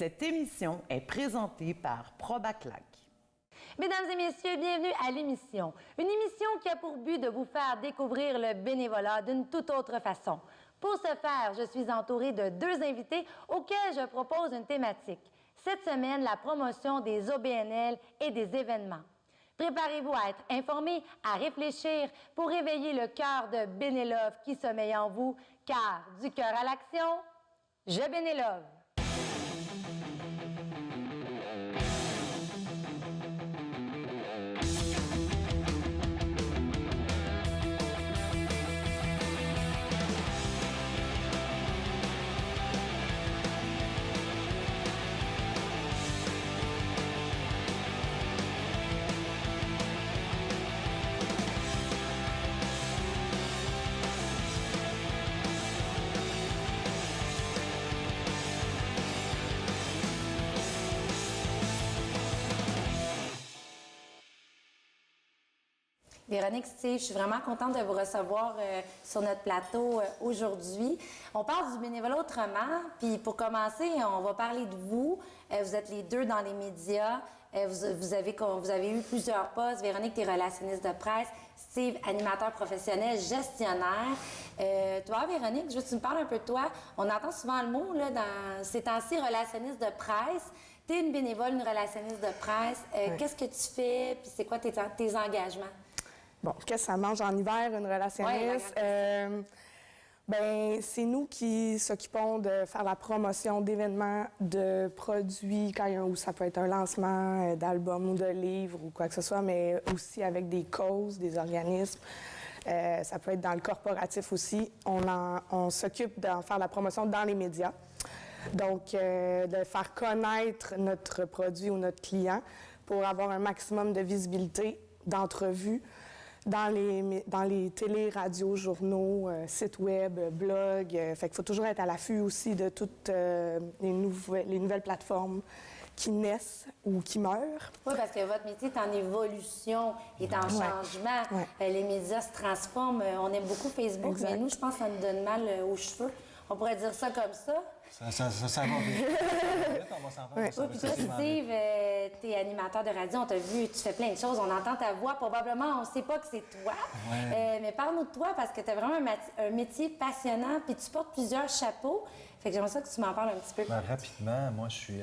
Cette émission est présentée par Probaclac. Mesdames et messieurs, bienvenue à l'émission. Une émission qui a pour but de vous faire découvrir le bénévolat d'une toute autre façon. Pour ce faire, je suis entourée de deux invités auxquels je propose une thématique. Cette semaine, la promotion des OBNL et des événements. Préparez-vous à être informés, à réfléchir pour réveiller le cœur de Bénélove qui sommeille en vous, car du cœur à l'action, je Bénélove. Véronique, Steve, je suis vraiment contente de vous recevoir sur notre plateau aujourd'hui. On parle du bénévolat autrement, puis pour commencer, on va parler de vous. Vous êtes les deux dans les médias. Vous avez eu plusieurs postes. Véronique, tu es relationniste de presse. Steve, animateur professionnel, gestionnaire. Toi, Véronique, je veux que tu me parles un peu de toi. On entend souvent le mot là, dans ces temps-ci, relationniste de presse. Tu es une bénévole, une relationniste de presse. Oui. Qu'est-ce que tu fais, puis c'est quoi tes engagements? Bon, qu'est-ce que ça mange en hiver, une relationniste? C'est nous qui s'occupons de faire la promotion d'événements, de produits, où ça peut être un lancement d'albums ou de livres ou quoi que ce soit, mais aussi avec des causes, des organismes. Ça peut être dans le corporatif aussi. On s'occupe d'en faire la promotion dans les médias. Donc, de faire connaître notre produit ou notre client pour avoir un maximum de visibilité, d'entrevues, dans les télés, radios, journaux, sites web, blogs. Fait qu'il faut toujours être à l'affût aussi de toutes les nouvelles plateformes qui naissent ou qui meurent. Oui, parce que votre métier est en évolution, est en changement. Ouais. Les médias se transforment. On aime beaucoup Facebook, Exact. mais nous, je pense que ça nous donne mal aux cheveux. On pourrait dire ça comme ça. Ça va vite. On va s'en faire. Oui, puis toi, Steve, t'es animateur de radio, on t'a vu, tu fais plein de choses, on entend ta voix, probablement, on ne sait pas que c'est toi. Ouais. Mais parle-nous de toi, parce que tu as vraiment un métier passionnant, puis tu portes plusieurs chapeaux. Fait que j'aimerais ça que tu m'en parles un petit peu. Rapidement, moi, je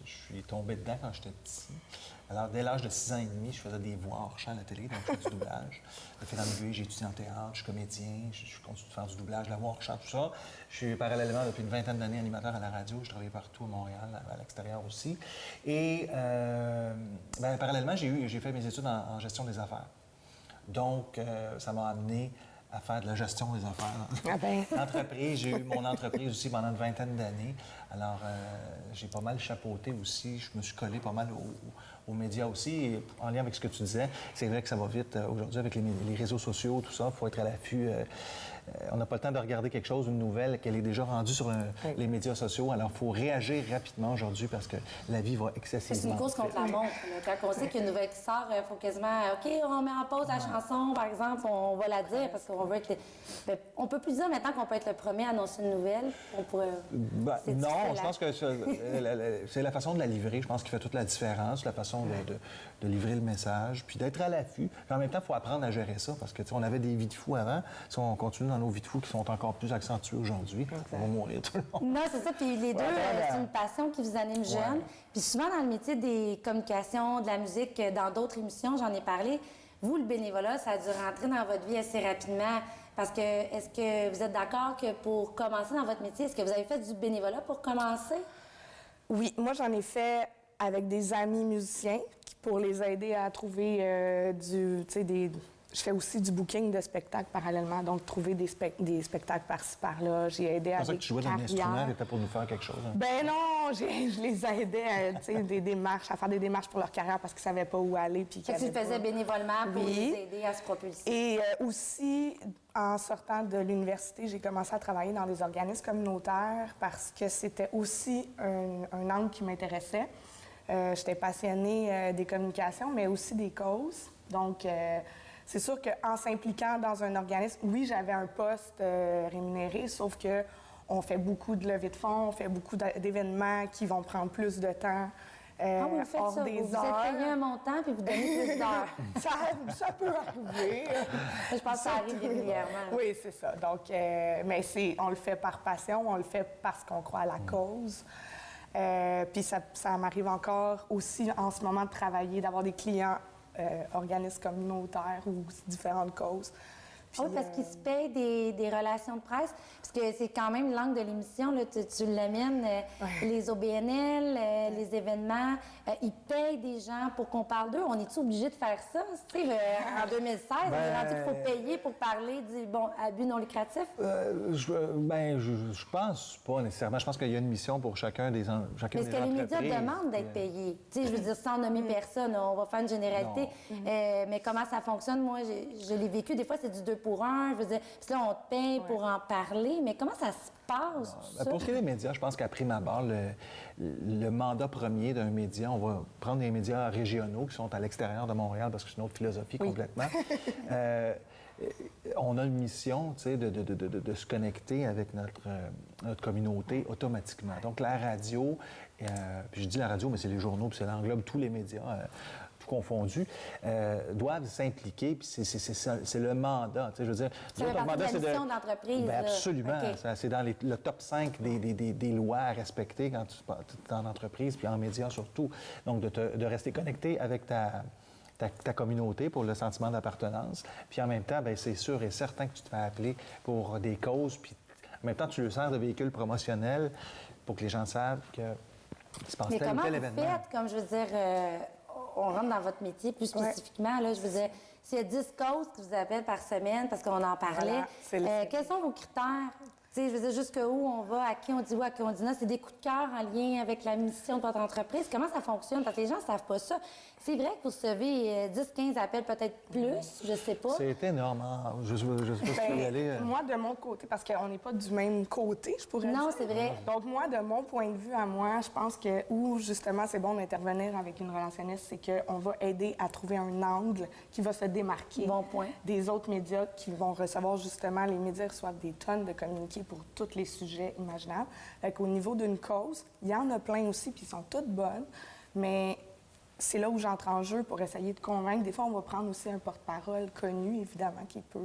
suis tombé dedans quand j'étais petit. Alors, dès l'âge de 6 ans et demi, je faisais des voix hors champ à la télé, donc je fais du doublage. De fil en aiguille, j'ai étudié en théâtre, je suis comédien, je continue de faire du doublage, la voix hors champ, tout ça. Je suis parallèlement, depuis une vingtaine d'années, animateur à la radio. Je travaille partout à Montréal, à l'extérieur aussi. Et parallèlement, j'ai fait mes études en gestion des affaires. Donc, ça m'a amené à faire de la gestion des affaires. L'entreprise, j'ai eu mon entreprise aussi pendant une vingtaine d'années. Alors, j'ai pas mal chapeauté aussi. Je me suis collé pas mal aux médias aussi. Et en lien avec ce que tu disais, c'est vrai que ça va vite aujourd'hui avec les réseaux sociaux, tout ça. Il faut être à l'affût. On n'a pas le temps de regarder quelque chose, une nouvelle, qu'elle est déjà rendue sur les médias sociaux. Alors, il faut réagir rapidement aujourd'hui parce que la vie va excessivement. C'est une course contre la montre. Là. Quand on sait qu'il y a une nouvelle qui sort, il faut quasiment, OK, on met en pause la chanson, par exemple, on va la dire parce qu'on veut être... On peut plus dire maintenant qu'on peut être le premier à annoncer une nouvelle. On pourrait... non, je pense que c'est la façon de la livrer, je pense, qui fait toute la différence, la façon de livrer le message, puis d'être à l'affût. Puis en même temps, il faut apprendre à gérer ça parce que, tu sais, on avait des vies de fous avant. Si on continue dans nos vies de fous qui sont encore plus accentuées aujourd'hui, on va mourir tout le monde. Non, c'est ça. Puis les deux, c'est une passion qui vous anime jeune. Puis souvent, dans le métier des communications, de la musique, dans d'autres émissions, j'en ai parlé, vous, le bénévolat, ça a dû rentrer dans votre vie assez rapidement. Parce que, est-ce que vous êtes d'accord que pour commencer dans votre métier, est-ce que vous avez fait du bénévolat pour commencer? Oui, moi, j'en ai fait avec des amis musiciens pour les aider à trouver Je fais aussi du booking de spectacles parallèlement, donc trouver des spectacles par-ci, par-là. J'ai aidé à des carrières. C'est pour ça que tu jouais dans l'instrument, tu étais pour nous faire quelque chose. Hein? Ben non, je les aidais à faire des démarches pour leur carrière parce qu'ils ne savaient pas où aller. Puis tu le faisais bénévolement pour les aider à se propulser. Et aussi, en sortant de l'université, j'ai commencé à travailler dans des organismes communautaires parce que c'était aussi un angle qui m'intéressait. J'étais passionnée des communications, mais aussi des causes. Donc, c'est sûr qu'en s'impliquant dans un organisme, oui, j'avais un poste rémunéré, sauf que on fait beaucoup de levées de fonds, on fait beaucoup d'événements qui vont prendre plus de temps. Vous faites hors ça, des vous heures. êtes payé un montant puis vous donnez plus d'heures. Ça peut arriver. Je pense que ça arrive régulièrement. Oui, c'est ça. Donc, mais on le fait par passion, on le fait parce qu'on croit à la cause. Puis ça m'arrive encore aussi en ce moment de travailler, d'avoir des clients organismes communautaires ou différentes causes. Puis, Oui, parce qu'ils se payent des relations de presse. Parce que c'est quand même l'angle de l'émission, là, tu l'amènes, les OBNL, les événements, ils payent des gens pour qu'on parle d'eux. On est-tu obligé de faire ça? Tu sais, en 2016, on est rendu qu'il faut payer pour parler du abus non lucratif? Je pense pas nécessairement. Je pense qu'il y a une mission pour chacun des entreprises. Mais est-ce que les médias demandent d'être payés? Tu sais, je veux dire, sans nommer personne, on va faire une généralité. Mais comment ça fonctionne? Moi, je l'ai vécu. Des fois, c'est du 2 pour 1. Je veux dire, puis là, on te paye pour en parler. Mais comment ça se passe, tout ça? Pour ce qui est des médias, je pense qu'à prime abord, le mandat premier d'un média, on va prendre des médias régionaux qui sont à l'extérieur de Montréal parce que c'est une autre philosophie complètement. On a une mission, tu sais, de se connecter avec notre communauté automatiquement. Donc, la radio, puis je dis la radio, mais c'est les journaux, puis ça englobe tous les médias, tout confondu, doivent s'impliquer, puis c'est le mandat. Tu sais, je veux dire, Ça fait partie de la mission d'entreprise. Bien, absolument. Okay. C'est dans le top 5 des lois à respecter quand tu es en entreprise, puis en médias surtout. Donc, de rester connecté avec ta communauté pour le sentiment d'appartenance. Puis en même temps, bien, c'est sûr et certain que tu te fais appeler pour des causes. Puis en même temps, tu le sers de véhicule promotionnel pour que les gens savent qu'il se passe tel ou tel événement. Mais comment vous faites, comme je veux dire, on rentre dans votre métier plus spécifiquement, là, je veux dire, s'il y a 10 causes qui vous appellent par semaine parce qu'on en parlait, quels sont vos critères? Tu sais, je veux dire, jusqu'où on va, à qui on dit oui, à qui on dit non. C'est des coups de cœur en lien avec la mission de votre entreprise. Comment ça fonctionne? Parce que les gens ne savent pas ça. C'est vrai que vous recevez 10, 15 appels, peut-être plus, je ne sais pas. C'est énorme. Je ne sais pas si tu peux y aller. Moi, de mon côté, parce qu'on n'est pas du même côté, je pourrais dire. Non, c'est vrai. Donc, moi, de mon point de vue à moi, je pense que où, justement, c'est bon d'intervenir avec une relationniste, c'est qu'on va aider à trouver un angle qui va se démarquer des autres médias qui vont recevoir, justement, les médias reçoivent des tonnes de communiqués pour tous les sujets imaginables. Fait qu'au niveau d'une cause, il y en a plein aussi, puis ils sont toutes bonnes, mais c'est là où j'entre en jeu pour essayer de convaincre. Des fois, on va prendre aussi un porte-parole connu, évidemment, qui peut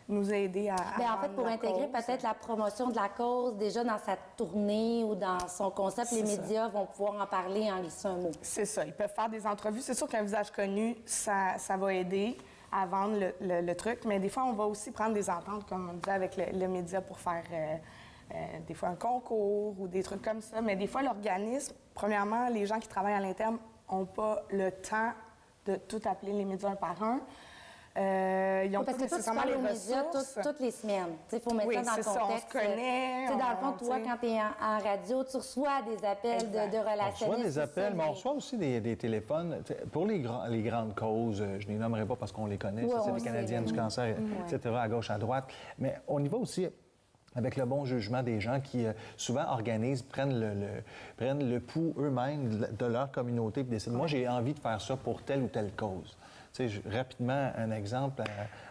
nous aider à Bien, en fait, pour intégrer peut-être la promotion de la cause, déjà dans sa tournée ou dans son concept, les médias vont pouvoir en parler en glissant un mot. C'est ça. Ils peuvent faire des entrevues. C'est sûr qu'un visage connu, ça va aider à vendre le truc. Mais des fois, on va aussi prendre des ententes, comme on disait, avec le média pour faire des fois un concours ou des trucs comme ça. Mais des fois, l'organisme, premièrement, les gens qui travaillent à l'interne n'ont pas le temps de tout appeler les médias un par un. Ils ont parce pas que toi, tu nécessairement parles les aux médias ressources. toutes les semaines. Il faut mettre ça dans le ça, contexte. on se connaît. Dans le fond, toi, quand tu es en radio, tu reçois des appels de relationnistes. On reçoit des appels, mais on reçoit aussi des téléphones. Pour les grandes causes, je ne les nommerai pas parce qu'on les connaît, c'est les Canadiennes du cancer, etc., à gauche, à droite. Mais on y va aussi avec le bon jugement des gens qui, souvent, organisent, prennent le pouls eux-mêmes de leur communauté et décident, moi, j'ai envie de faire ça pour telle ou telle cause. Tu sais, rapidement, un exemple,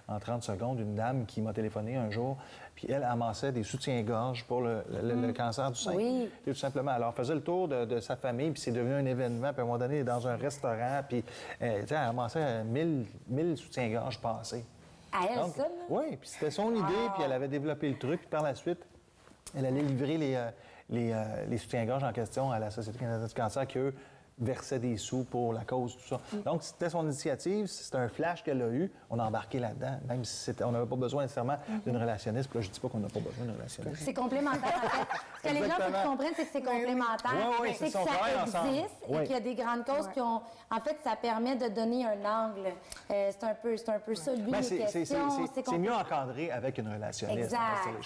en 30 secondes, une dame qui m'a téléphoné un jour, puis elle amassait des soutiens-gorge pour le cancer du sein. Oui. Tout simplement. Alors, elle faisait le tour de sa famille, puis c'est devenu un événement, puis à un moment donné, elle est dans un restaurant, puis tu sais, elle amassait 1000 soutiens-gorge passés. À elle, Donc, ça, là? oui, puis c'était son idée, puis elle avait développé le truc, puis par la suite, elle allait livrer les soutiens-gorge en question à la Société canadienne du cancer qui, eux, versait des sous pour la cause, tout ça. Donc, c'était son initiative, c'était un flash qu'elle a eu. On a embarqué là-dedans, même si on n'avait pas besoin nécessairement d'une relationniste. Puis là, je ne dis pas qu'on n'a pas besoin d'une relationniste. C'est complémentaire, en fait. Ce que les gens faut qu'ils comprennent, c'est que c'est complémentaire. Oui, c'est que ça existe et qu'il y a des grandes causes qui ont... En fait, ça permet de donner un angle. C'est un peu ça, lui, les questions. C'est mieux encadré avec une relationniste.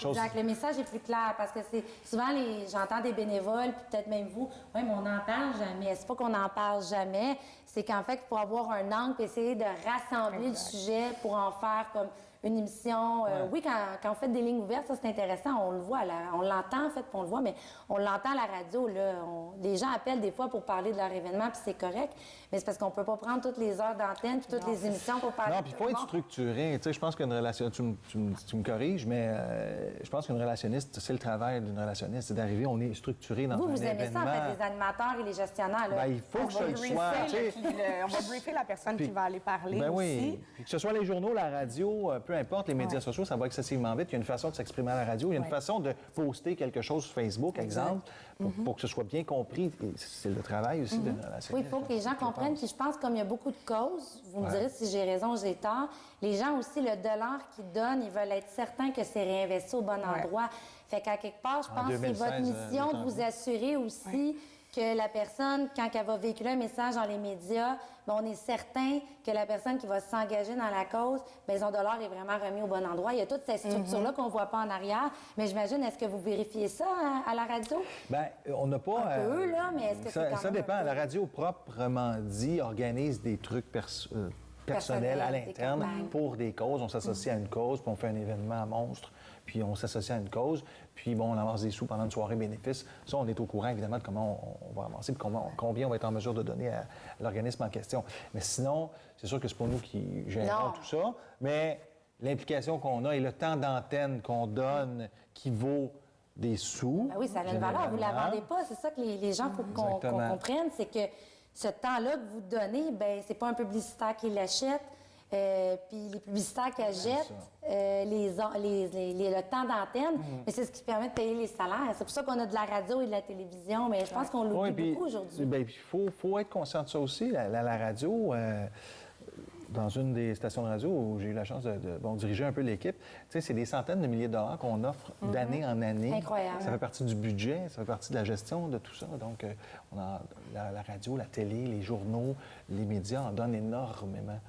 Exact. Le message est plus clair parce que c'est souvent, j'entends des bénévoles, puis peut-être même vous, oui, mais on n'en parle jamais. C'est pas qu'on n'en parle jamais, c'est qu'en fait, il faut avoir un angle et essayer de rassembler le sujet pour en faire comme une émission. Oui, quand on fait des lignes ouvertes, ça, c'est intéressant. On le voit, on l'entend, en fait, puis on le voit, mais on l'entend à la radio. Là. Les gens appellent des fois pour parler de leur événement, puis c'est correct. Mais c'est parce qu'on peut pas prendre toutes les heures d'antenne puis toutes les émissions pour parler. Non, puis il faut être structuré. Tu sais, je pense qu'une relationniste, tu me corriges, mais je pense qu'une relationniste, c'est le travail d'une relationniste, c'est d'arriver, on est structuré dans un événement. Vous aimez ça, en fait, les animateurs et les gestionnaires. Là. Bien, il faut que je le sois. On va briefer la personne qui va aller parler Ben aussi. oui. Puis que ce soit les journaux, la radio, peu importe, les médias sociaux, ça va excessivement vite. Il y a une façon de s'exprimer à la radio, il y a une façon de poster quelque chose sur Facebook, exemple, pour que ce soit bien compris. Et c'est le travail aussi d'une relationniste. Oui, il faut que les gens comprennent. Puis je pense, comme il y a beaucoup de causes, vous me direz si j'ai raison ou j'ai tort, les gens aussi, le dollar qu'ils donnent, ils veulent être certains que c'est réinvesti au bon endroit. Fait qu'à quelque part, je pense que c'est votre mission de vous assurer aussi que la personne, quand elle va véhiculer un message dans les médias, bien, on est certain que la personne qui va s'engager dans la cause, bien, son dollar est vraiment remis au bon endroit. Il y a toutes ces structures-là qu'on ne voit pas en arrière. Mais j'imagine, est-ce que vous vérifiez ça à la radio? Bien, on n'a pas... Un peu, là, mais est-ce que c'est quand même ça dépend. La radio, proprement dit, organise des trucs personnels à l'interne pour des causes. On s'associe à une cause, puis on fait un événement monstre, puis on s'associe à une cause, puis bon, on amasse des sous pendant une soirée bénéfice. Ça, on est au courant, évidemment, de comment on va amasser, puis combien on va être en mesure de donner à l'organisme en question. Mais sinon, c'est sûr que c'est pas nous qui gérons tout ça, mais l'implication qu'on a et le temps d'antenne qu'on donne qui vaut des sous... Ben oui, ça a une valeur. Vous ne la vendez pas. C'est ça que les gens, il faut qu'on comprenne, c'est que ce temps-là que vous donnez, bien, c'est pas un publicitaire qui l'achète. Puis les publicitaires qu'elle jette, le temps d'antenne, mais c'est ce qui permet de payer les salaires. C'est pour ça qu'on a de la radio et de la télévision, mais je pense qu'on l'oublie beaucoup aujourd'hui. Bien, il faut être conscient de ça aussi. La radio, dans une des stations de radio où j'ai eu la chance de diriger un peu l'équipe, c'est des centaines de milliers de dollars qu'on offre d'année en année. Incroyable. Ça fait partie du budget, ça fait partie de la gestion de tout ça. Donc, on a la radio, la télé, les journaux, les médias en donnent énormément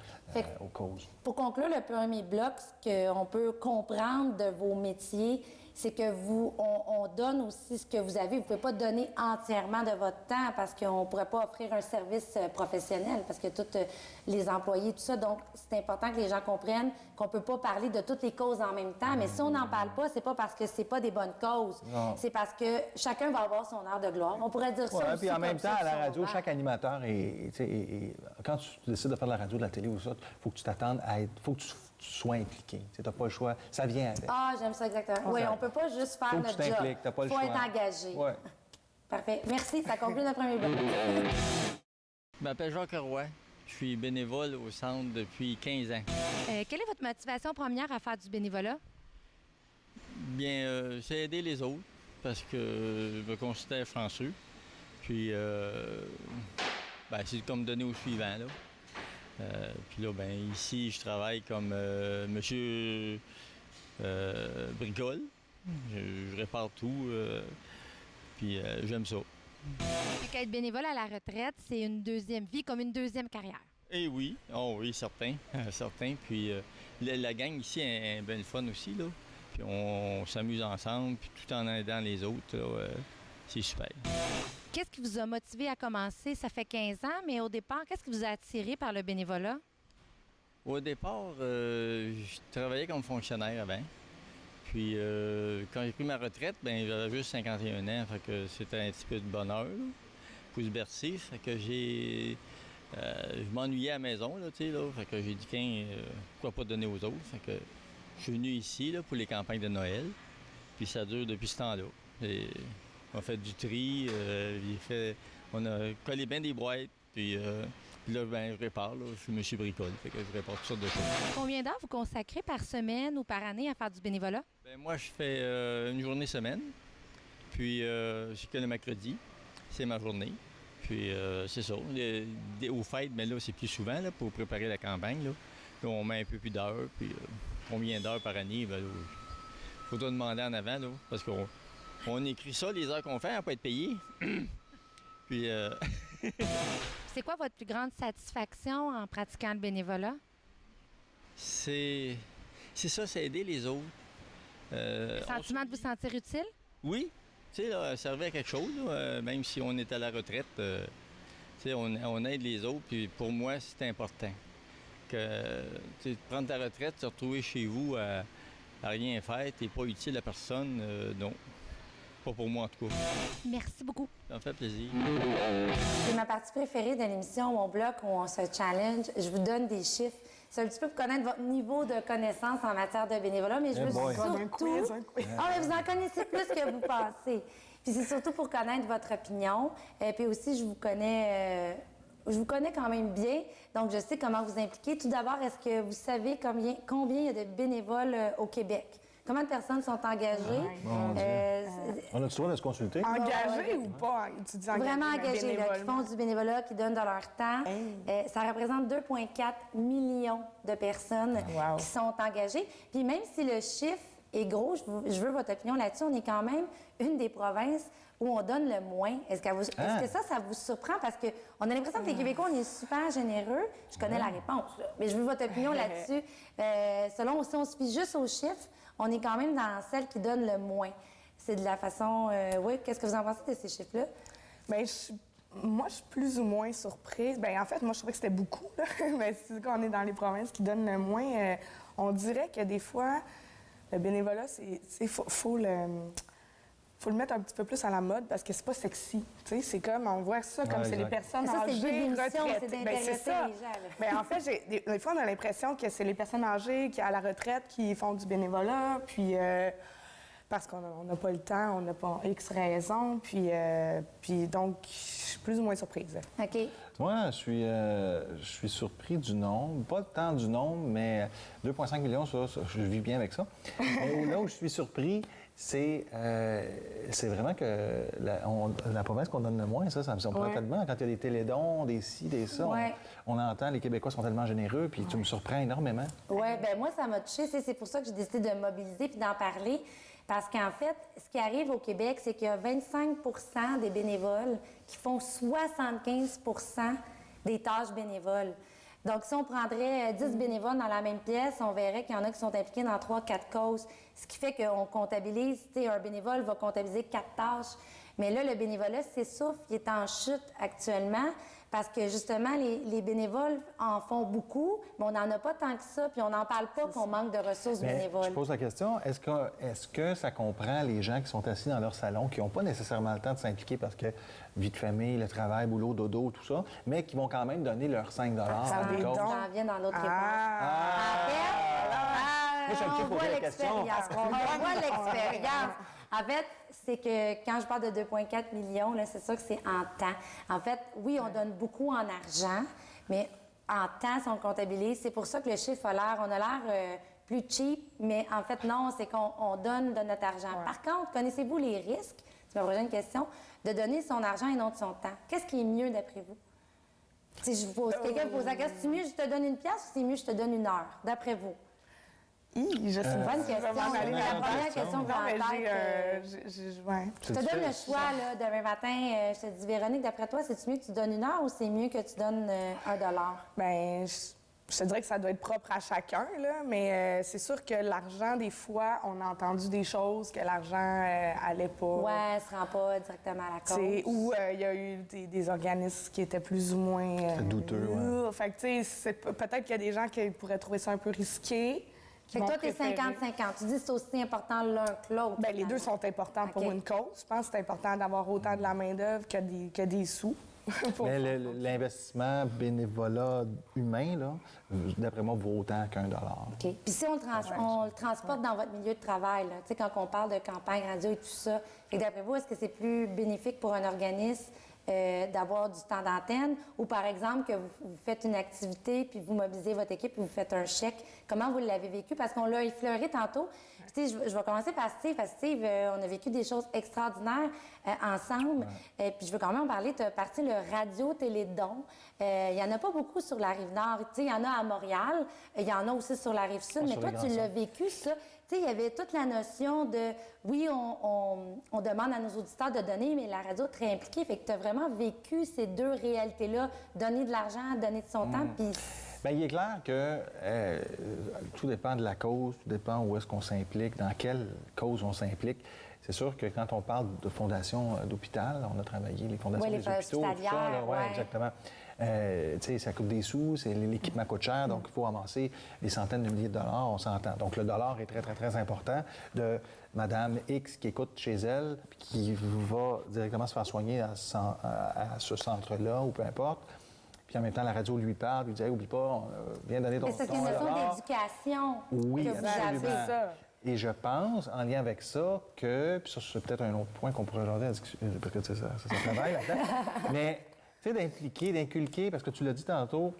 aux causes. Pour conclure le premier bloc, ce qu'on peut comprendre de vos métiers, c'est que on donne aussi ce que vous avez. Vous ne pouvez pas donner entièrement de votre temps parce qu'on ne pourrait pas offrir un service professionnel parce que tous les employés, tout ça. Donc, c'est important que les gens comprennent qu'on ne peut pas parler de toutes les causes en même temps. Mais si on n'en parle pas, c'est pas parce que c'est pas des bonnes causes. C'est parce que chacun va avoir son heure de gloire. On pourrait dire ça aussi. Puis en même temps, à la radio, chaque animateur quand tu décides de faire de la radio, de la télé ou ça, il faut que tu t'attendes à être... faut que tu sois impliqué. Tu n'as pas le choix. Ça vient avec. Ah, j'aime ça exactement. Oui, on ne peut pas juste faire notre job. Il faut être engagé. Ouais. Parfait. Merci. Ça conclut notre premier bloc. Je m'appelle Jacques Roy. Je suis bénévole au centre depuis 15 ans. Quelle est votre motivation première à faire du bénévolat? Bien, c'est aider les autres parce que je me considère chanceux. Puis, c'est comme donner au suivant, là. Puis là, ici, je travaille comme monsieur bricole. Je répare tout, puis j'aime ça. Fait qu'être bénévole à la retraite, c'est une deuxième vie, comme une deuxième carrière. Eh oui, oh oui, certain, certain. Puis la gang ici est bien le fun aussi, là. Puis on s'amuse ensemble, puis tout en aidant les autres, là, c'est super. Qu'est-ce qui vous a motivé à commencer? Ça fait 15 ans, mais au départ, qu'est-ce qui vous a attiré par le bénévolat? Au départ, je travaillais comme fonctionnaire avant. Puis quand j'ai pris ma retraite, j'avais juste 51 ans, fait que c'était un petit peu de bonheur, là, pouce bercé. Fait que je m'ennuyais à la maison, là, tu sais, là. Fait que j'ai dit, pourquoi pas donner aux autres? Fait que je suis venu ici, là, pour les campagnes de Noël. Puis ça dure depuis ce temps-là. On a fait du tri, on a collé bien des boîtes, puis là, je répare, là, je suis monsieur bricole, fait que je répare toutes sortes de choses. Combien d'heures vous consacrez par semaine ou par année à faire du bénévolat? Moi, je fais une journée semaine, puis c'est que le mercredi, c'est ma journée. Puis c'est ça, aux fêtes, mais là, c'est plus souvent, là, pour préparer la campagne, là. Là, on met un peu plus d'heures, puis combien d'heures par année, il faudra demander en avant, là, parce qu'on écrit ça, les heures qu'on fait, à pas être payé. Puis... C'est quoi votre plus grande satisfaction en pratiquant le bénévolat? C'est ça, c'est aider les autres. Le sentiment de vous sentir utile? Oui. Tu sais, là, servir à quelque chose, là, même si on est à la retraite, tu sais, on aide les autres, puis pour moi, c'est important. Tu sais, prendre ta retraite, te retrouver chez vous à rien faire, t'es pas utile à personne, non. Pas pour moi, en tout cas. Merci beaucoup. Ça me fait plaisir. C'est ma partie préférée de l'émission, mon bloc où on se challenge. Je vous donne des chiffres. C'est un petit peu pour connaître votre niveau de connaissance en matière de bénévolat, mais je veux boy. surtout... Un quiz. Ah, mais vous en connaissez plus que vous pensez. Puis c'est surtout pour connaître votre opinion. Puis aussi, je vous connais quand même bien, donc je sais comment vous impliquer. Tout d'abord, est-ce que vous savez combien il y a de bénévoles au Québec? Combien de personnes sont engagées? On a-tu le droit de se consulter? Engagé ou pas? Tu dis engagé, Vraiment mais engagés, là, qui bénévolement. font du bénévolat, qui donnent de leur temps. Ça représente 2,4 millions de personnes Wow. qui sont engagées. Puis même si le chiffre est gros, je veux votre opinion là-dessus, on est quand même une des provinces où on donne le moins. Est-ce que ça vous surprend? Parce qu'on a l'impression que les Québécois, on est super généreux. Je connais la réponse, là. Mais je veux votre opinion là-dessus. Selon, si on se fie juste aux chiffres, on est quand même dans celle qui donne le moins. C'est de la façon... oui, qu'est-ce que vous en pensez de ces chiffres-là? Bien, moi, je suis plus ou moins surprise. Bien, en fait, moi, je trouvais que c'était beaucoup, là. Mais si on est dans les provinces qui donnent le moins, on dirait que des fois, le bénévolat, faut le mettre un petit peu plus à la mode parce que c'est pas sexy. Tu sais, c'est comme, on voit ça comme c'est les personnes Mais ça, c'est le but de âgées, l'émission, retraitées. c'est Ben, d'intéresser c'est ça. les gens, là. Ben, en fait, des fois, on a l'impression que c'est les personnes âgées qui, à la retraite, qui font du bénévolat, puis parce qu'on n'a pas le temps, on n'a pas X raisons, puis donc, je suis plus ou moins surprise. OK. Moi, je suis surpris du nombre. Pas tant du nombre, mais 2,5 millions, ça, je vis bien avec ça. Mais là où je suis surpris, c'est vraiment que la province qu'on donne le moins, ça me surprend Ouais. tellement. Quand il y a des télédons, des ci, des ça, Ouais. on entend les Québécois sont tellement généreux, puis tu me surprends énormément. Oui, bien moi, ça m'a touchée. C'est pour ça que j'ai décidé de me mobiliser puis d'en parler. Parce qu'en fait, ce qui arrive au Québec, c'est qu'il y a 25 des bénévoles qui font 75 des tâches bénévoles. Donc, si on prendrait 10 bénévoles dans la même pièce, on verrait qu'il y en a qui sont impliqués dans 3-4 causes. Ce qui fait qu'on comptabilise, tu sais, un bénévole va comptabiliser 4 tâches. Mais là, le bénévolat s'essouffle, il est en chute actuellement parce que justement, les bénévoles en font beaucoup, mais on n'en a pas tant que ça, puis on n'en parle pas qu'on manque de ressources Mais bénévoles. je pose la question, est-ce que ça comprend les gens qui sont assis dans leur salon, qui n'ont pas nécessairement le temps de s'impliquer parce que vie de famille, le travail, boulot, dodo, tout ça, mais qui vont quand même donner leurs 5 Faire des à cause- dons. J'en viens dans l'autre réponse. Ah! En fait, Moi, je suis un petit peu on voit posé la question. l'expérience. On voit l'expérience. En fait, c'est que quand je parle de 2,4 millions, là, c'est sûr que c'est en temps. En fait, oui, on donne beaucoup en argent, mais en temps, si on le comptabilise, c'est pour ça que le chiffre a l'air, on a l'air plus cheap, mais en fait, non, c'est qu'on donne de notre argent. Par contre, connaissez-vous les risques, c'est ma prochaine question, de donner son argent et non de son temps? Qu'est-ce qui est mieux d'après vous? Si je vous pose, quelqu'un me pose la question, c'est mieux que je te donne une pièce ou c'est mieux que je te donne une heure, d'après vous? Je sais pas. Bonne question. aller La là-dedans. première question que Non, mais j'ai en tête. ouais. Je te donne le choix, là, demain matin. Je te dis, Véronique, d'après toi, c'est-tu mieux que tu donnes une heure ou c'est mieux que tu donnes $1? Bien, je te dirais que ça doit être propre à chacun, là, mais c'est sûr que l'argent, des fois, on a entendu des choses que l'argent allait pas. Ouais, elle se rend pas directement à la T'sais, cause. ou il y a eu des organismes qui étaient plus ou moins... douteux, ouais. Fait que, tu sais, peut-être qu'il y a des gens qui pourraient trouver ça un peu risqué. Fait que toi, t'es 50-50. Tu dis que c'est aussi important l'un que l'autre. Bien, les deux sont importants pour OK. une cause. Je pense que c'est important d'avoir autant de la main-d'œuvre que des sous. pour- Mais l'investissement bénévolat humain, là, d'après moi, vaut autant qu'$1. OK. Puis si on le transporte dans votre milieu de travail, là, tu sais, quand on parle de campagne radio et tout ça, fait que d'après vous, est-ce que c'est plus bénéfique pour un organisme d'avoir du temps d'antenne ou, par exemple, que vous faites une activité puis vous mobilisez votre équipe puis vous faites un chèque? Comment vous l'avez vécu? Parce qu'on l'a effleuré tantôt. Puis, tu sais, je vais commencer par Steve. Parce que Steve, on a vécu des choses extraordinaires ensemble. Puis je veux quand même en parler. Tu as parti le radio-télédon. Il n'y en a pas beaucoup sur la Rive-Nord. Tu sais, il y en a à Montréal. Il y en a aussi sur la Rive-Sud. Mais sur toi, les tu grands l'as vécu, ça. Tu sais, il y avait toute la notion de, oui, on demande à nos auditeurs de donner, mais la radio est très impliquée. Fait que tu as vraiment vécu ces deux réalités-là, donner de l'argent, donner de son temps, puis... Bien, il est clair que tout dépend de la cause, tout dépend où est-ce qu'on s'implique, dans quelle cause on s'implique. c'est sûr que quand on parle de fondations d'hôpital, on a travaillé les fondations Oui, des hôpitaux, tout ça. Là, ouais. exactement. Tu sais, ça coûte des sous, l'équipement coûte cher, donc il faut amasser des centaines de milliers de dollars, on s'entend. Donc le dollar est très, très, très important. De Madame X qui écoute chez elle, puis qui va directement se faire soigner à ce centre-là, ou peu importe. Puis en même temps, la radio lui parle, lui dit hey, oublie pas, viens donner ton Mais c'est une notion d'éducation oui, que vous absolument. avez. ça. Et je pense, en lien avec ça, que, puis ça, c'est peut-être un autre point qu'on pourrait regarder, parce que ça travaille là-dedans, mais tu sais, d'inculquer, parce que tu l'as dit tantôt,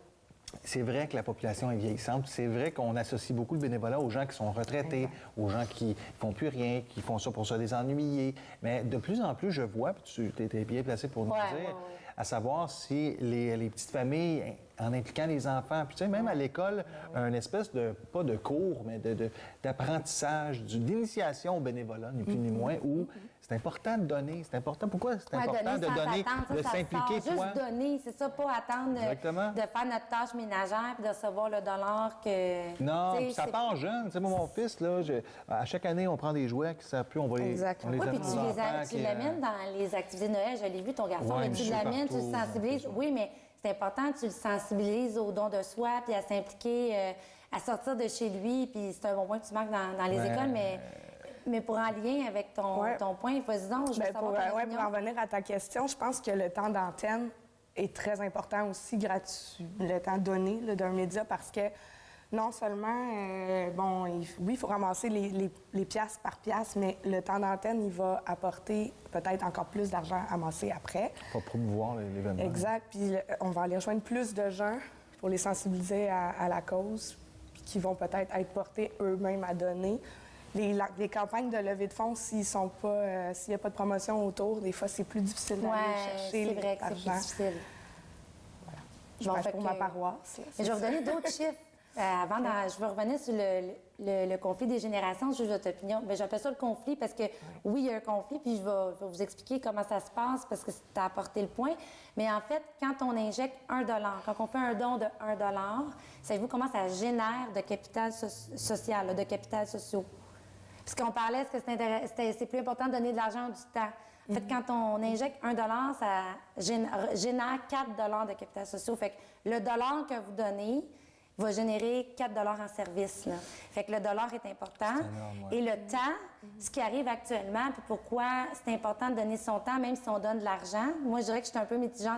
c'est vrai que la population est vieillissante. C'est vrai qu'on associe beaucoup le bénévolat aux gens qui sont retraités, aux gens qui font plus rien, qui font ça pour se désennuyer. Mais de plus en plus, je vois, puis tu étais bien placé pour nous dire, à savoir si les petites familles, en impliquant les enfants, puis tu sais, même à l'école, une espèce de, pas de cours, mais d'apprentissage, d'initiation au bénévolat, ni plus ni moins, où c'est important de donner. C'est important. Pourquoi c'est important de donner, de s'impliquer, toi? Juste donner, c'est ça, pas attendre de faire notre tâche ménagère puis de recevoir le dollar que... Non, puis ça part jeune. Tu sais, moi, mon fils, là, à chaque année, on prend des jouets qui ne savent plus, on va les Exactement. on les Oui, amène puis aux enfants tu l'amènes dans les activités de Noël. Je l'ai vu, ton garçon, Ouais, mais tu monsieur l'amènes, tu le partout, sensibilises. Oui, mais c'est important, tu le sensibilises au don de soi puis à s'impliquer, à sortir de chez lui. Puis c'est un bon point que tu marques dans les écoles, mais pour en lien avec ton point, vas-y donc, je veux savoir ton opinion. Pour en revenir à ta question, je pense que le temps d'antenne est très important aussi, gratuit, le temps donné là, d'un média, parce que non seulement, il faut ramasser les piastres par piastre, mais le temps d'antenne, il va apporter peut-être encore plus d'argent amassé après. Pour promouvoir l'événement. Exact. Puis on va aller rejoindre plus de gens pour les sensibiliser à la cause, puis qui vont peut-être être portés eux-mêmes à donner. Les campagnes de levée de fonds, s'il n'y a pas de promotion autour, des fois, c'est plus difficile d'aller chercher c'est vrai que c'est plus difficile. Voilà. Je vais pour ma paroisse. Là, je vais vous donner d'autres chiffres. Je veux revenir sur le conflit des générations, juste votre opinion. Bien, j'appelle ça le conflit parce que, oui, il y a un conflit, puis je vais vous expliquer comment ça se passe parce que tu as apporté le point. Mais en fait, quand on injecte $1, quand on fait un don de $1, savez-vous comment ça génère de capital social, de capital social? Parce qu'on parlait, est-ce que c'est plus important de donner de l'argent ou du temps? En fait, quand on injecte $1, ça génère $4 de capital social. Fait que le dollar que vous donnez va générer $4 en service. Là. Fait que le dollar est important. C'est énorme, ouais. Et le temps, ce qui arrive actuellement, puis pourquoi c'est important de donner son temps, même si on donne de l'argent. Moi, je dirais que je suis un peu mitigée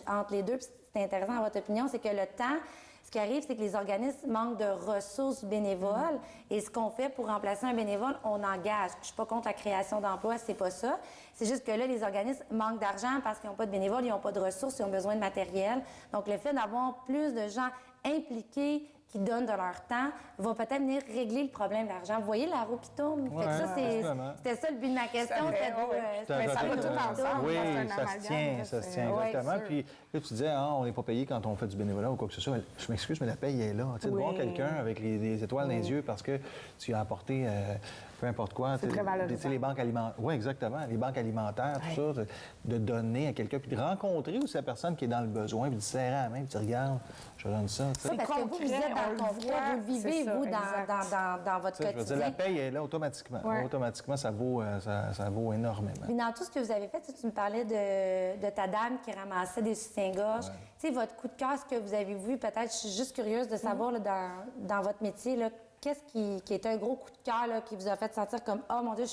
entre les deux, puis c'est intéressant dans votre opinion, c'est que le temps, ce qui arrive, c'est que les organismes manquent de ressources bénévoles. Et ce qu'on fait pour remplacer un bénévole, on engage. Je suis pas contre la création d'emplois, c'est pas ça. C'est juste que là, les organismes manquent d'argent parce qu'ils n'ont pas de bénévoles, ils n'ont pas de ressources, ils ont besoin de matériel. Donc, le fait d'avoir plus de gens impliqués qui donnent de leur temps va peut-être venir régler le problème d'argent. Vous voyez la roue qui tourne? Fait que ça, c'était ça le but de ma question. Ça va tout ensemble. Oui, ça se tient exactement. Puis là, tu disais, on n'est pas payé quand on fait du bénévolat ou quoi que ce soit. Je m'excuse, mais la paye est là. Tu sais, de voir quelqu'un avec les étoiles dans les yeux parce que tu as apporté peu importe quoi. C'est très valorisant. Les banques alimentaires. Oui, exactement. Les banques alimentaires, tout ça, de donner à quelqu'un, puis de rencontrer aussi la personne qui est dans le besoin, puis de serrer la main, puis tu regardes, je donne ça. Ça, parce que vous êtes dans le conflit, vous le vivez, vous, dans votre quotidien. Je veux dire, la paye est là automatiquement. Ouais. Automatiquement, ça vaut énormément. Puis dans tout ce que vous avez fait, tu me parlais de ta dame qui ramassait des soutiens-gorge. Tu sais, votre coup de cœur, ce que vous avez vu, peut-être, je suis juste curieuse de savoir là, dans votre métier, là, qu'est-ce qui est un gros coup de cœur là, qui vous a fait sentir comme « Oh mon Dieu,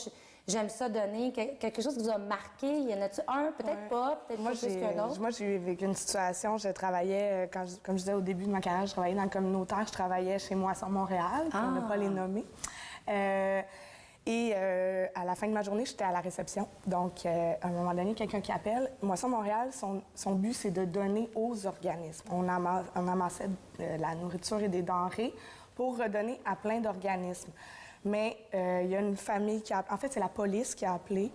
j'aime ça donner », quelque chose qui vous a marqué? Y en a-tu un? Peut-être pas, peut-être pas plus qu'un autre? Moi, j'ai vécu une situation, je travaillais, comme je disais au début de ma carrière, je travaillais dans le communautaire, je travaillais chez Moisson Montréal, pour ne pas les nommer. À la fin de ma journée, j'étais à la réception. Donc, à un moment donné, quelqu'un qui appelle. Moisson Montréal, son but, c'est de donner aux organismes. On amassait de la nourriture et des denrées pour redonner à plein d'organismes. Mais il y a une famille qui a... En fait, c'est la police qui a appelé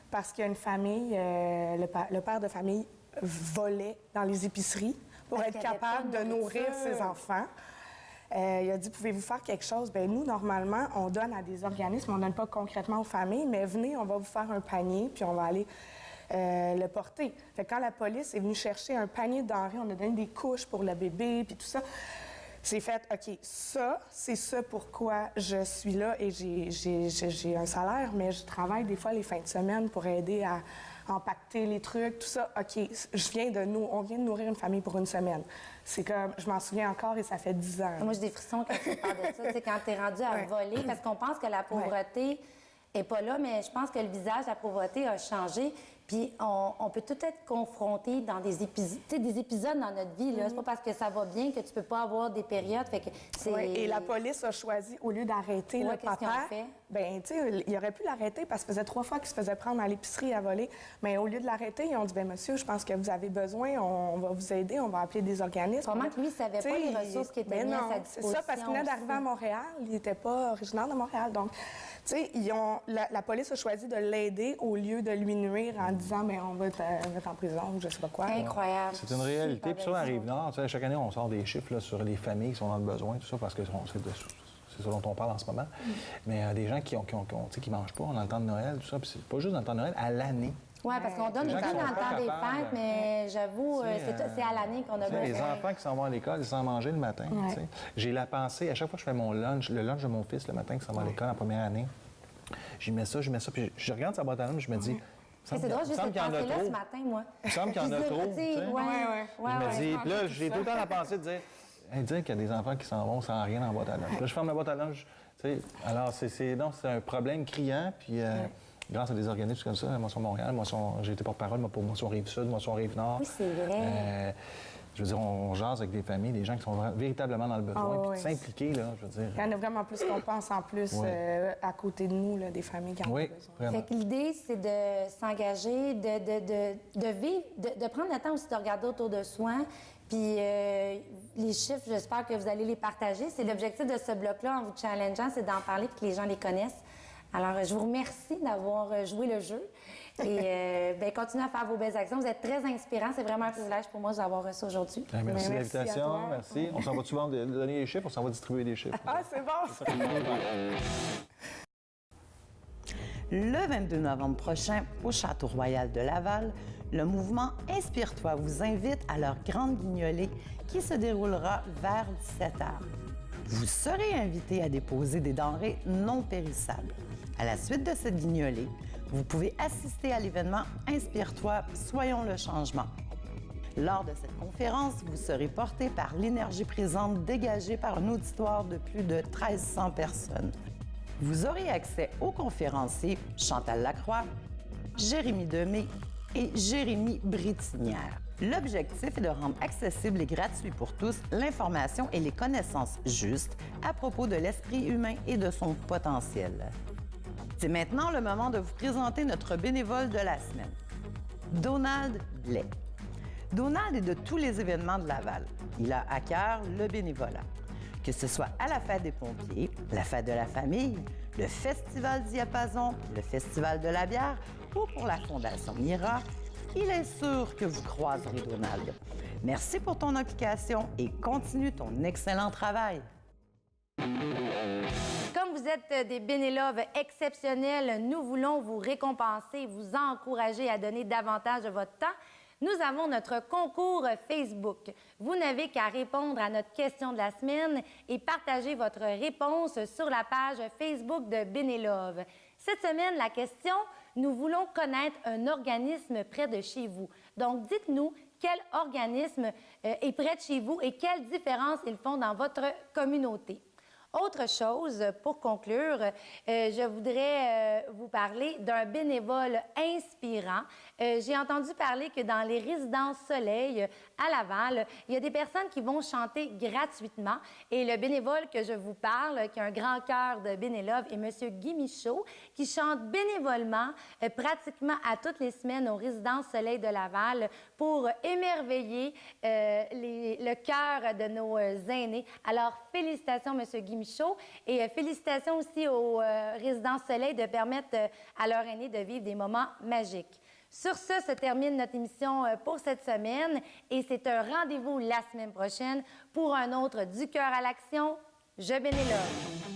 parce qu'il y a une famille, le père de famille volait dans les épiceries pour être capable de nourrir ses enfants. Il a dit, pouvez-vous faire quelque chose? Bien, nous, normalement, on donne à des organismes, on ne donne pas concrètement aux familles, mais venez, on va vous faire un panier, puis on va aller le porter. Fait que quand la police est venue chercher un panier de denrées, on a donné des couches pour le bébé, puis tout ça. c'est fait, OK, ça, c'est ça pourquoi je suis là et j'ai un salaire, mais je travaille des fois les fins de semaine pour aider à empaqueter les trucs, tout ça. OK, on vient de nourrir une famille pour une semaine. C'est comme, je m'en souviens encore et ça fait 10 ans. Moi, j'ai des frissons quand tu me parles de ça. Tu sais, quand tu es rendu à voler, parce qu'on pense que la pauvreté n'est pas là, mais je pense que le visage de la pauvreté a changé. Puis on peut tout être confronté dans des épisodes dans notre vie. C'est pas parce que ça va bien que tu peux pas avoir des périodes. Fait que c'est... Et la police a choisi, au lieu d'arrêter le qu'est-ce qu'ils papa, ont fait? ben tu sais, il aurait pu l'arrêter parce que ça faisait 3 fois qu'il se faisait prendre à l'épicerie à voler. Mais au lieu de l'arrêter, ils ont dit, ben monsieur, je pense que vous avez besoin, on va vous aider, on va appeler des organismes. Comment que lui, il savait pas les ressources qui étaient mises à sa disposition? C'est ça, parce qu'il venait d'arriver à Montréal, il n'était pas originaire de Montréal. Donc, tu sais, la police a choisi de l'aider au lieu de lui nuire en disant, mais on va te mettre en prison ou je sais pas quoi. Incroyable. C'est une réalité. Puis ça, dans Rive-Nord, tu sais, chaque année, on sort des chiffres là, sur les familles qui sont dans le besoin, tout ça, parce que c'est ce dont on parle en ce moment. Mais des gens qui mangent pas dans le temps de Noël, tout ça, puis c'est pas juste dans le temps de Noël, à l'année. Oui, parce qu'on donne Les aussi gens qui dans sont le pas temps des capables, fêtes, mais j'avoue, c'est à l'année qu'on a besoin. Les enfants qui s'en vont à l'école, ils s'en manger le matin. tu sais. J'ai la pensée, à chaque fois que je fais mon lunch, le lunch de mon fils le matin qui s'en va à l'école en première année, j'y mets ça, puis je regarde sa boîte à lunch, je me dis... C'est drôle, j'ai cette pensée-là ce matin, moi. Il me semble qu'il y en a trop. tu sais. Je me dis, puis là, j'ai tout le temps la pensée de dire qu'il y a des enfants qui s'en vont sans rien dans la boîte à lunch. Puis là, je ferme la boîte à lunch. Tu sais, alors, c'est un problème criant. Puis, grâce à des organismes comme ça, Moisson Montréal, j'ai été porte-parole pour Moisson Rive-Sud, Moisson Rive-Nord. Oui, c'est vrai. Je veux dire, on jase avec des familles, des gens qui sont véritablement dans le besoin. Puis de s'impliquer, là, je veux dire. Il y en a vraiment plus qu'on pense en plus à côté de nous, là, des familles qui en ont besoin. Vraiment. Fait que l'idée, c'est de s'engager, de vivre, de prendre le temps aussi de regarder autour de soi. Puis les chiffres, j'espère que vous allez les partager. C'est l'objectif de ce bloc-là en vous challengeant, c'est d'en parler et que les gens les connaissent. Alors, je vous remercie d'avoir joué le jeu. Et continuez à faire vos belles actions. Vous êtes très inspirants. C'est vraiment un privilège pour moi de vous avoir reçu aujourd'hui. Merci de l'invitation. Merci. On s'en va souvent donner les chiffres, on s'en va distribuer des chiffres. Ah, c'est bon! Le 22 novembre prochain, au Château Royal de Laval, le mouvement Inspire-toi vous invite à leur grande guignolée qui se déroulera vers 17 h. Vous serez invité à déposer des denrées non périssables. À la suite de cette guignolée, vous pouvez assister à l'événement Inspire-toi, soyons le changement. Lors de cette conférence, vous serez porté par l'énergie présente dégagée par un auditoire de plus de 1300 personnes. Vous aurez accès aux conférenciers Chantal Lacroix, Jérémy Demé et Jérémy Brétinière. L'objectif est de rendre accessible et gratuit pour tous l'information et les connaissances justes à propos de l'esprit humain et de son potentiel. C'est maintenant le moment de vous présenter notre bénévole de la semaine, Donald Blais. Donald est de tous les événements de Laval. Il a à cœur le bénévolat. Que ce soit à la fête des pompiers, la fête de la famille, le festival Diapason, le festival de la bière ou pour la Fondation Mira, il est sûr que vous croiserez Donald. Merci pour ton implication et continue ton excellent travail. Comme vous êtes des bénéloves exceptionnels, nous voulons vous récompenser, vous encourager à donner davantage de votre temps. Nous avons notre concours Facebook. Vous n'avez qu'à répondre à notre question de la semaine et partager votre réponse sur la page Facebook de Bénélove. Cette semaine, la question, nous voulons connaître un organisme près de chez vous. Donc, dites-nous quel organisme est près de chez vous et quelle différence ils font dans votre communauté. Autre chose, pour conclure, je voudrais vous parler d'un bénévole inspirant. J'ai entendu parler que dans les résidences Soleil à Laval, il y a des personnes qui vont chanter gratuitement. Et le bénévole que je vous parle, qui a un grand cœur de bénélove, est M. Guy Michaud, qui chante bénévolement pratiquement à toutes les semaines aux résidences Soleil de Laval pour émerveiller le cœur de nos aînés. Alors, félicitations, M. Guy Michaud, et félicitations aussi aux résidences Soleil de permettre à leurs aînés de vivre des moments magiques. Sur ce, se termine notre émission pour cette semaine et c'est un rendez-vous la semaine prochaine pour un autre Du cœur à l'action. Je bénévole.